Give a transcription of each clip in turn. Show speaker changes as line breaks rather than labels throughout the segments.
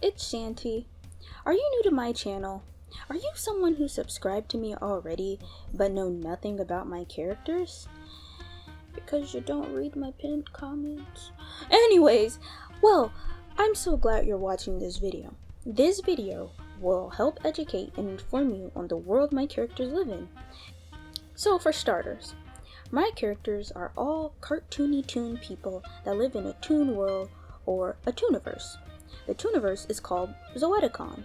it's Shanty. Are you new to my channel? Are you someone who subscribed to me already but know nothing about my characters? Because you don't read my pinned comments? Anyways, well, I'm so glad you're watching this video. This video will help educate and inform you on the world my characters live in. So for starters, my characters are all cartoony toon people that live in a toon world or a tooniverse. The tooniverse is called Zoeticon.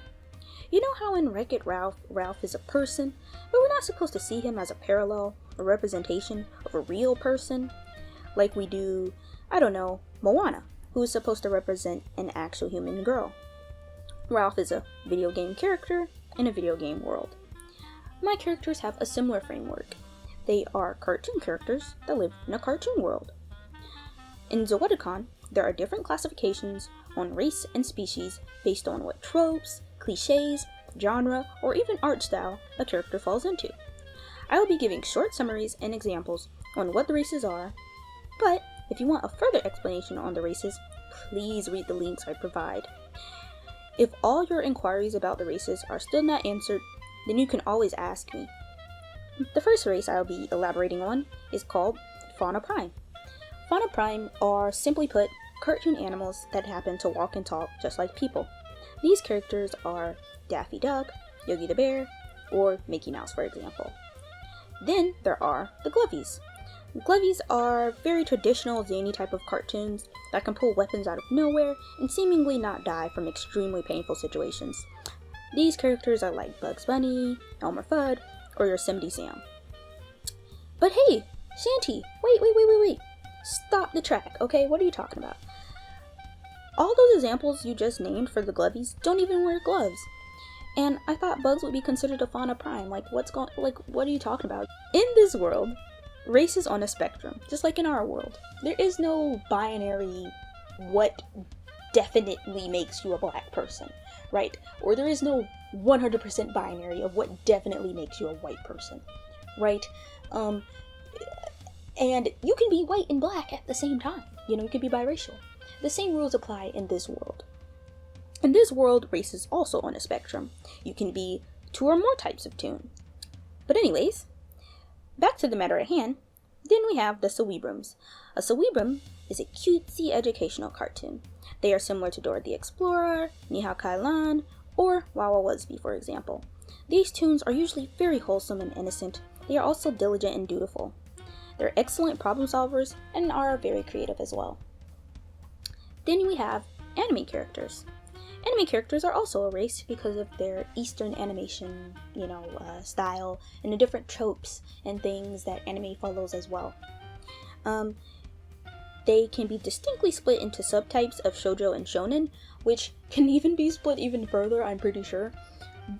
You know how in Wreck-It Ralph, Ralph is a person, but we're not supposed to see him as a parallel or representation of a real person? Like we do, I don't know, Moana, who is supposed to represent an actual human girl. Ralph is a video game character in a video game world. My characters have a similar framework. They are cartoon characters that live in a cartoon world. In Zoeticon, there are different classifications on race and species based on what tropes, cliches, genre, or even art style a character falls into. I will be giving short summaries and examples on what the races are, but if you want a further explanation on the races, please read the links I provide. If all your inquiries about the races are still not answered, then you can always ask me. The first race I will be elaborating on is called Fauna Prime. Fauna Prime are, simply put, cartoon animals that happen to walk and talk just like people. These characters are Daffy Duck, Yogi the Bear, or Mickey Mouse, for example. Then there are the Glovies. Glovies are very traditional zany type of cartoons that can pull weapons out of nowhere and seemingly not die from extremely painful situations. These characters are like Bugs Bunny, Elmer Fudd, or Yosemite Sam. But hey, Shanty, wait. Stop the track, okay? What are you talking about? All those examples you just named for the Glovies don't even wear gloves. And I thought bugs would be considered a Fauna Prime. What are you talking about? In this world, race is on a spectrum, just like in our world. There is no binary what definitely makes you a black person, right? Or there is no 100% binary of what definitely makes you a white person, right? And you can be white and black at the same time. You can be biracial. The same rules apply in this world. In this world, race is also on a spectrum. You can be 2 or more types of toon. But anyways, back to the matter at hand, then we have the Ceweebrums. A Ceweebrum is a cutesy educational cartoon. They are similar to Dora the Explorer, Ni Hao Kai Lan, or Wawa Wasby, for example. These toons are usually very wholesome and innocent. They are also diligent and dutiful. They're excellent problem solvers and are very creative as well. Then we have anime characters. Anime characters are also a race because of their Eastern animation, style, and the different tropes and things that anime follows as well. They can be distinctly split into subtypes of shoujo and shonen, which can even be split even further, I'm pretty sure.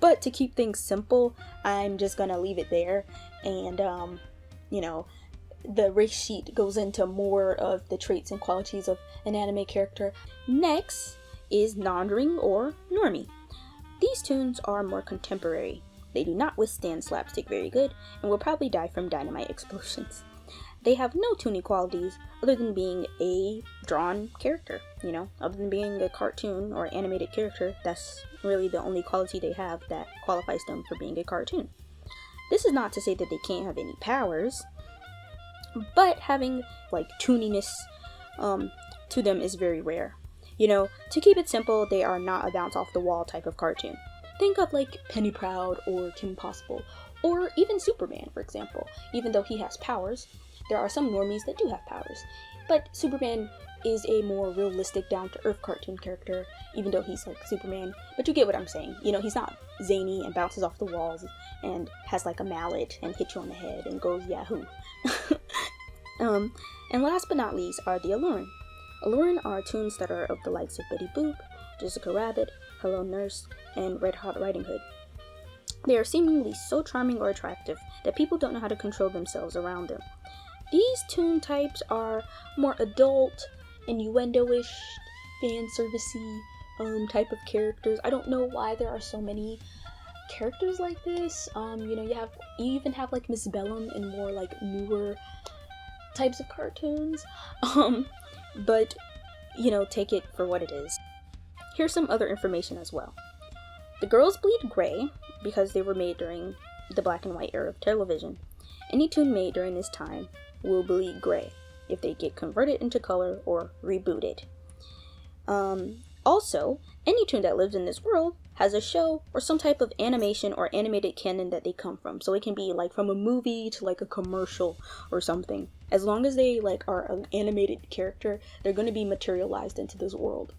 But to keep things simple, I'm just gonna leave it there, and the race sheet goes into more of the traits and qualities of an anime character. Next is Nonjuring or Normie. These toons are more contemporary. They do not withstand slapstick very good and will probably die from dynamite explosions. They have no toony qualities other than being a drawn character, other than being a cartoon or animated character. That's really the only quality they have that qualifies them for being a cartoon. This is not to say that they can't have any powers, but having tooniness to them is very rare. To keep it simple, they are not a bounce off the wall type of cartoon. Think of Penny Proud or Kim Possible, or even Superman, for example. Even though he has powers, there are some normies that do have powers. But Superman is a more realistic, down-to-earth cartoon character, even though he's Superman. But you get what I'm saying. He's not zany and bounces off the walls and has a mallet and hits you on the head and goes yahoo. And last but not least are the Alluren. Alluren are toons that are of the likes of Betty Boop, Jessica Rabbit, Hello Nurse, and Red Hot Riding Hood. They are seemingly so charming or attractive that people don't know how to control themselves around them. These toon types are more adult, innuendo-ish, fan servicey type of characters. I don't know why there are so many characters like this. You even have Miss Bellum and more newer types of cartoons. But take it for what it is. Here's some other information as well. The girls bleed gray because they were made during the black and white era of television. Any toon made during this time will bleed gray if they get converted into color or rebooted. Also, any toon that lives in this world has a show or some type of animation or animated canon that they come from. So it can be like from a movie to like a commercial or something. As long as they like are an animated character, they're going to be materialized into this world.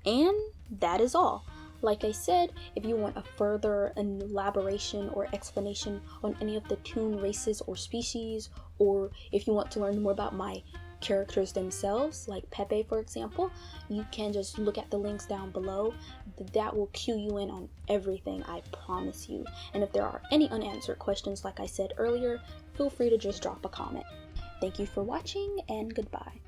And that is all. Like I said, if you want a further elaboration or explanation on any of the toon races or species, or if you want to learn more about my characters themselves, like Pepé for example, you can just look at the links down below. That will cue you in on everything, I promise you. And if there are any unanswered questions, like I said earlier, feel free to just drop a comment. Thank you for watching, and goodbye.